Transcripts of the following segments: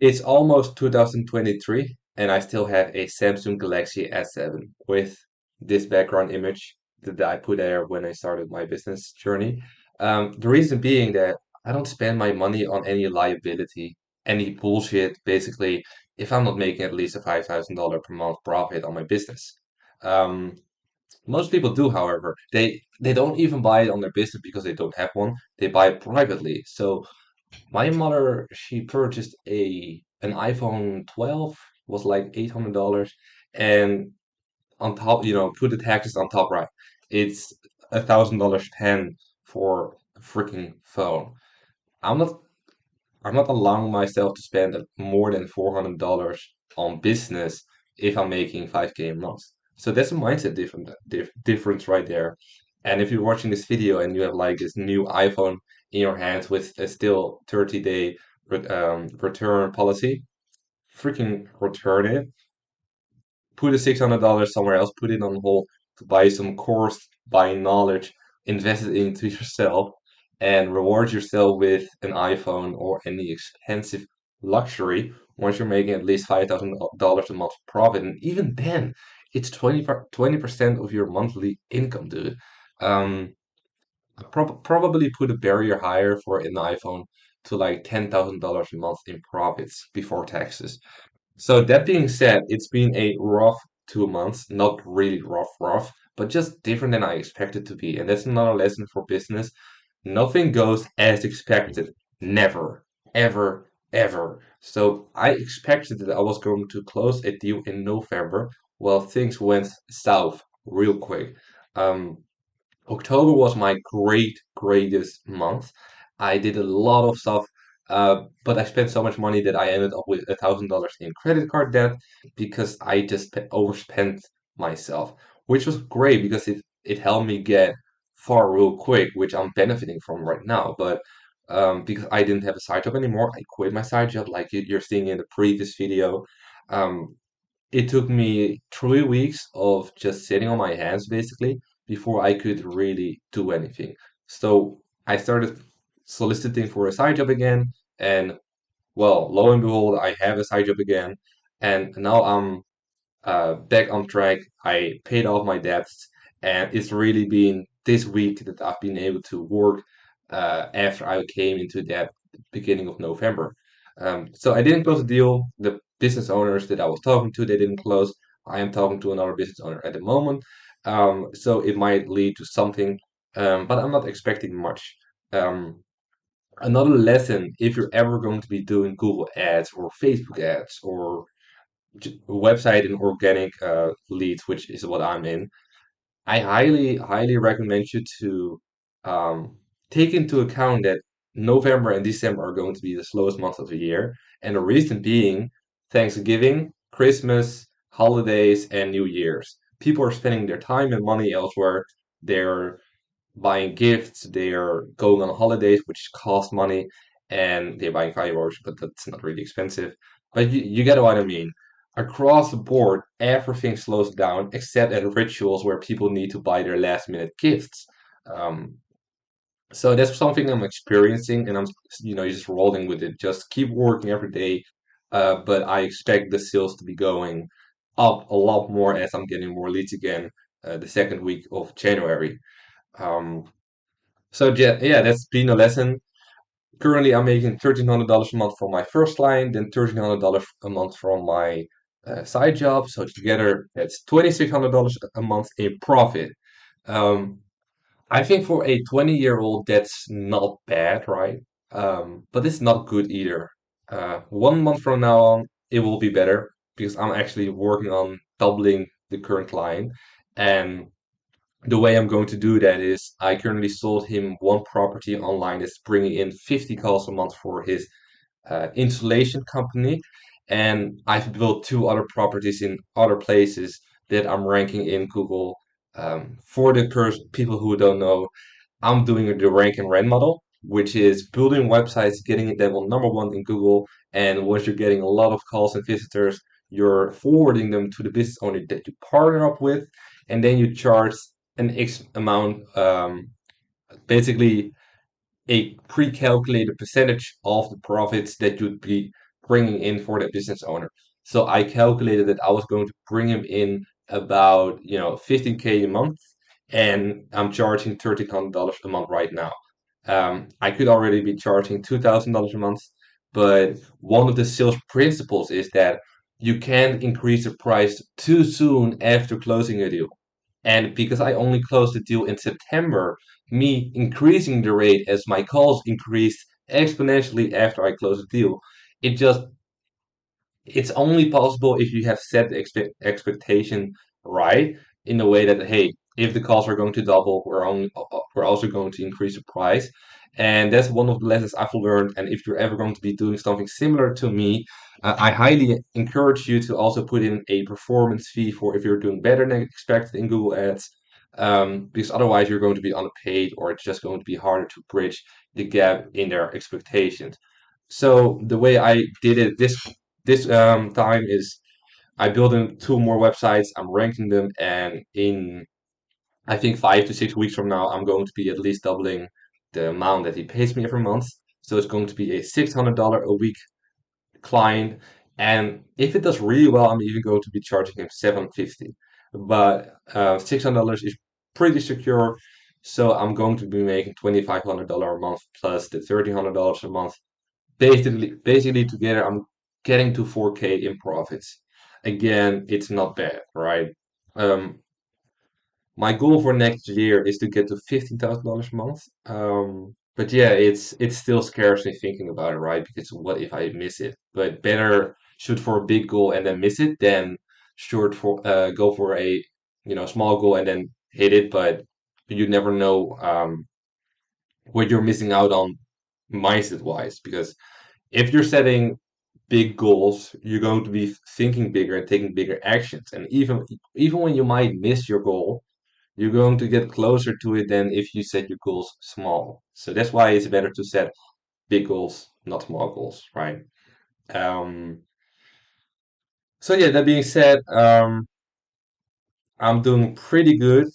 It's almost 2023, and I still have a Samsung Galaxy S7 with this background image that I put there when I started my business journey. The reason being that I don't spend my money on any liability, any bullshit, basically, if I'm not making at least a $5,000 per month profit on my business. Um, Most people do, however. They don't even buy it on their business because they don't have one. They buy it privately. So my mother, she purchased an iPhone 12, was like $800, and on top, put the taxes on top, right? It's $1,000 10 for a freaking phone. I'm not I'm not allowing myself to spend more than $400 on business if I'm making 5K a month. So that's a mindset difference right there. And if you're watching this video and you have like this new iPhone in your hands with a still 30-day return policy, freaking return it. Put the $600 somewhere else, put it on hold to buy some course, buy knowledge, invest it into yourself, and reward yourself with an iPhone or any expensive luxury once you're making at least $5,000 a month profit. And even then, it's 20% of your monthly income, dude. Um, Probably put a barrier higher for an iPhone to like $10,000 a month in profits before taxes. So that being said, it's been a rough 2 months, not really rough, but just different than I expected to be. And that's another lesson for business. Nothing goes as expected. Never, ever, ever. So I expected that I was going to close a deal in November. Well, things went south real quick. Um, October was my greatest month. I did a lot of stuff, but I spent so much money that I ended up with $1,000 in credit card debt because I just overspent myself, which was great because it helped me get far real quick, which I'm benefiting from right now. But because I didn't have a side job anymore, I quit my side job, like you're seeing in the previous video. Um, it took me 3 weeks of just sitting on my hands basically before I could really do anything. So I started soliciting for a side job again, and well, lo and behold, I have a side job again, and now I'm back on track. I paid off my debts, and it's really been this week that I've been able to work after I came into that beginning of November. So I didn't close the deal. The business owners that I was talking to, they didn't close. I am talking to another business owner at the moment. So it might lead to something, but I'm not expecting much. Um, Another lesson, if you're ever going to be doing Google ads or Facebook ads or website and organic leads, which is what I'm in, I highly recommend you to um, take into account that November and December are going to be the slowest months of the year. And the reason being Thanksgiving, Christmas, holidays, and New Year's. People are spending their time and money elsewhere. They're buying gifts, they're going on holidays, which cost money, and they're buying fireworks, but that's not really expensive. But you get what I mean. Across the board, everything slows down except at rituals where people need to buy their last minute gifts. Um, so that's something I'm experiencing, and I'm just rolling with it. Just keep working every day, but I expect the sales to be going up a lot more as I'm getting more leads again the second week of January. Um, so yeah, that's been a lesson. Currently, I'm making $1,300 a month from my first client, then $1,300 a month from my side job. So together, that's $2,600 a month in profit. Um, I think for a 20-year-old, that's not bad, right? But it's not good either. 1 month from now on, it will be better because I'm actually working on doubling the current client, and the way I'm going to do that is I currently sold him one property online that's bringing in 50 calls a month for his installation company. And I've built two other properties in other places that I'm ranking in Google. For the people who don't know, I'm doing the rank and rent model, which is building websites, getting them on number one in Google. And once you're getting a lot of calls and visitors, you're forwarding them to the business owner that you partner up with, and then you charge an X amount, basically a pre-calculated percentage of the profits that you'd be bringing in for the business owner. So I calculated that I was going to bring him in about, 15K a month, and I'm charging $1,300 a month right now. I could already be charging $2,000 a month, but one of the sales principles is that you can't increase the price too soon after closing a deal. And because I only closed the deal in September, me increasing the rate as my calls increased exponentially after I closed the deal, it just it's only possible if you have set the expectation right in a way that, hey, if the costs are going to double, we're also going to increase the price. And that's one of the lessons I've learned. And if you're ever going to be doing something similar to me, I highly encourage you to also put in a performance fee for if you're doing better than expected in Google Ads. Because otherwise you're going to be underpaid, or it's just going to be harder to bridge the gap in their expectations. So the way I did it this time is I built in two more websites. I'm ranking them, and in I think 5 to 6 weeks from now, I'm going to be at least doubling the amount that he pays me every month. So it's going to be a $600 a week client, and if it does really well, I'm even going to be charging him 750. But $600 is pretty secure, so I'm going to be making $2,500 a month plus the $1,300 a month. Basically together, I'm getting to 4K in profits. Again, it's not bad, right? Um, my goal for next year is to get to $15,000 a month. But yeah, it's still scares me thinking about it, right? Because what if I miss it? But better shoot for a big goal and then miss it than go for a small goal and then hit it, but you never know what you're missing out on mindset wise. Because if you're setting big goals, you're going to be thinking bigger and taking bigger actions. And even when you might miss your goal, you're going to get closer to it than if you set your goals small. So that's why it's better to set big goals, not small goals, right? Um, so yeah, that being said, I'm doing pretty good.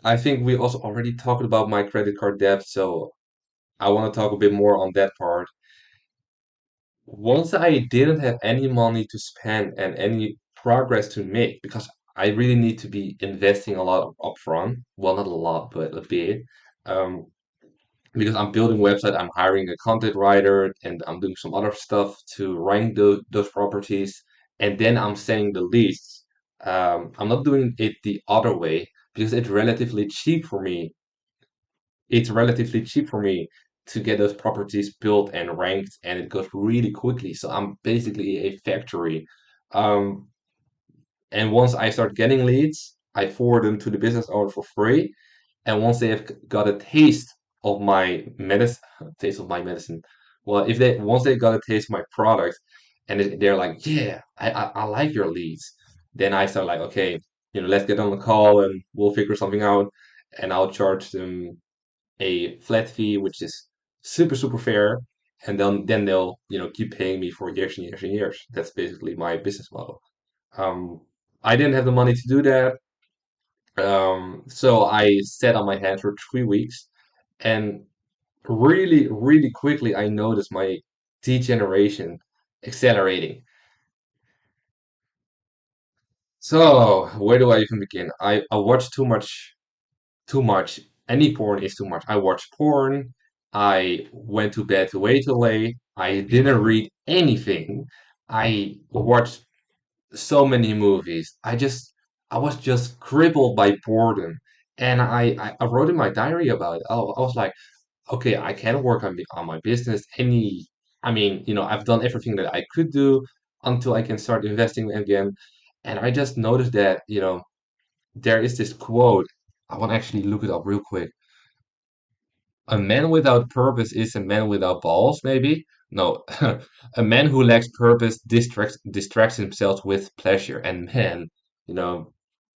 I think we also already talked about my credit card debt, so I want to talk a bit more on that part. Once I didn't have any money to spend and any progress to make, because I really need to be investing a lot upfront. Well, not a lot, but a bit. Um, because I'm building a website, I'm hiring a content writer, and I'm doing some other stuff to rank those properties, and then I'm setting the leads. I'm not doing it the other way because it's relatively cheap for me to get those properties built and ranked, and it goes really quickly. So I'm basically a factory. Um, and once I start getting leads, I forward them to the business owner for free. And once they have got a taste of my medicine, well, if they once they got a taste of my product, and they're like, yeah, I like your leads, then I start like, okay, let's get on the call and we'll figure something out, and I'll charge them a flat fee, which is super, super fair. And then they'll, keep paying me for years and years and years. That's basically my business model. Um, I didn't have the money to do that. So I sat on my hands for 3 weeks, and really, really quickly I noticed my degeneration accelerating. So where do I even begin? I watched too much. Any porn is too much. I watched porn. I went to bed way too late. I didn't read anything. I watched so many movies. I was just crippled by boredom. And I wrote in my diary about it. I was like, okay, I can work on my business. I mean, I've done everything that I could do until I can start investing again. And I just noticed that, there is this quote. I want to actually look it up real quick. A man without purpose is a man without balls, maybe? No. A man who lacks purpose distracts himself with pleasure. And man, you know,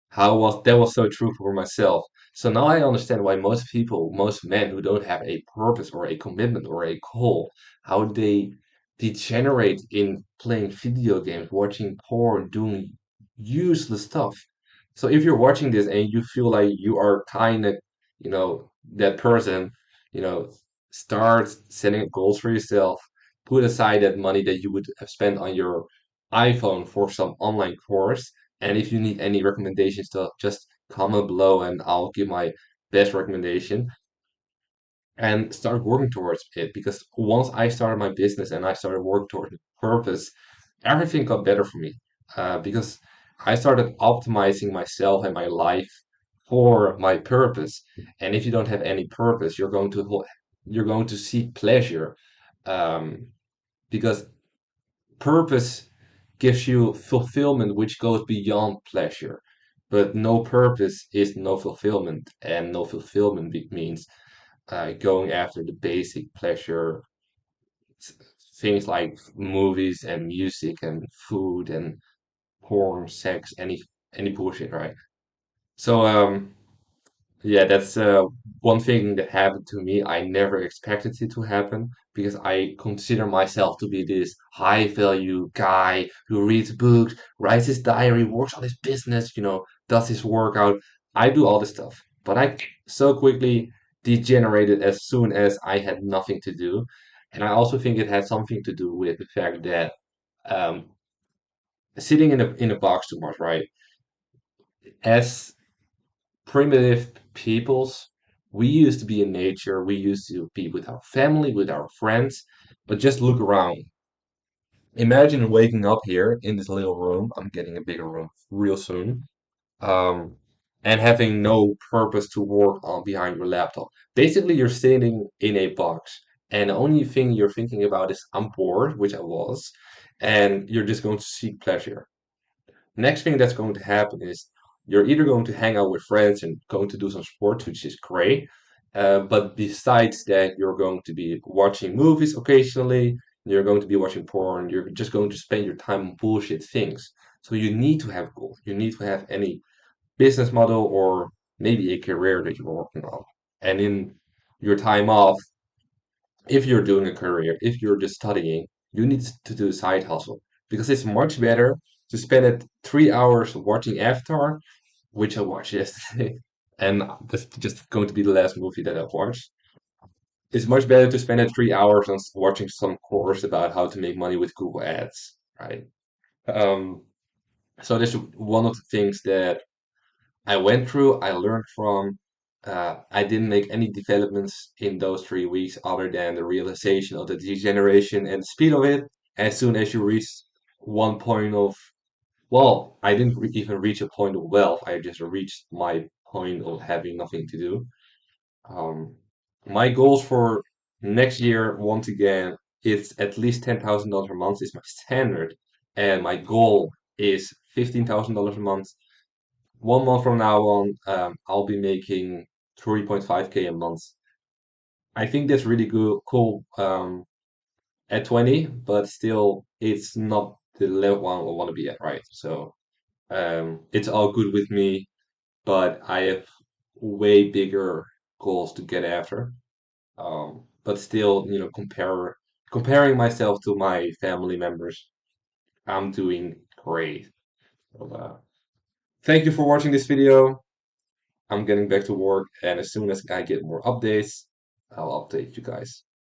how was that was so true for myself. So now I understand why most men who don't have a purpose or a commitment or a goal, how they degenerate in playing video games, watching porn, doing useless stuff. So if you're watching this and you feel like you are kind of, that person, you know, start setting goals for yourself. put aside that money that you would have spent on your iPhone for some online course. And if you need any recommendations, to just comment below and I'll give my best recommendation and start working towards it. Because once I started my business and I started working towards purpose, everything got better for me. Because I started optimizing myself and my life for my purpose. And if you don't have any purpose, you're going to seek pleasure. Um, because purpose gives you fulfillment which goes beyond pleasure. But no purpose is no fulfillment, and no fulfillment means going after the basic pleasure, s- things like movies and music and food and porn, sex, any bullshit, right? So yeah, that's one thing that happened to me. I never expected it to happen because I consider myself to be this high value guy who reads books, writes his diary, works on his business, does his workout. I do all this stuff, but I so quickly degenerated as soon as I had nothing to do. And I also think it had something to do with the fact that um, sitting in a box too much, right? As primitive peoples, we used to be in nature, we used to be with our family, with our friends, but just look around. Imagine waking up here in this little room. I'm getting a bigger room real soon. Um, and having no purpose to work on behind your laptop. Basically, you're sitting in a box, and the only thing you're thinking about is I'm bored, which I was, and you're just going to seek pleasure. Next thing that's going to happen is you're either going to hang out with friends and going to do some sports, which is great. But besides that, you're going to be watching movies occasionally. You're going to be watching porn. You're just going to spend your time on bullshit things. So you need to have goals. You need to have any business model or maybe a career that you're working on. And in your time off, if you're doing a career, if you're just studying, you need to do a side hustle because it's much better to spend it 3 hours watching Avatar, which I watched yesterday, and that's just going to be the last movie that I've watched. It's much better to spend it 3 hours on watching some course about how to make money with Google Ads, right? Um, so that's one of the things that I went through, I learned from. I didn't make any developments in those 3 weeks other than the realization of the degeneration and the speed of it. As soon as you reach one point of, well, I didn't even reach a point of wealth. I just reached my point of having nothing to do. Um, my goals for next year, once again, it's at least $10,000 a month is my standard, and my goal is $15,000 a month. 1 month from now on, I'll be making 3.5K a month. I think that's really good, cool at 20, but still, it's not the level I want to be at, right? So it's all good with me, but I have way bigger goals to get after. But still, comparing myself to my family members, I'm doing great. So, thank you for watching this video. I'm getting back to work, and as soon as I get more updates, I'll update you guys.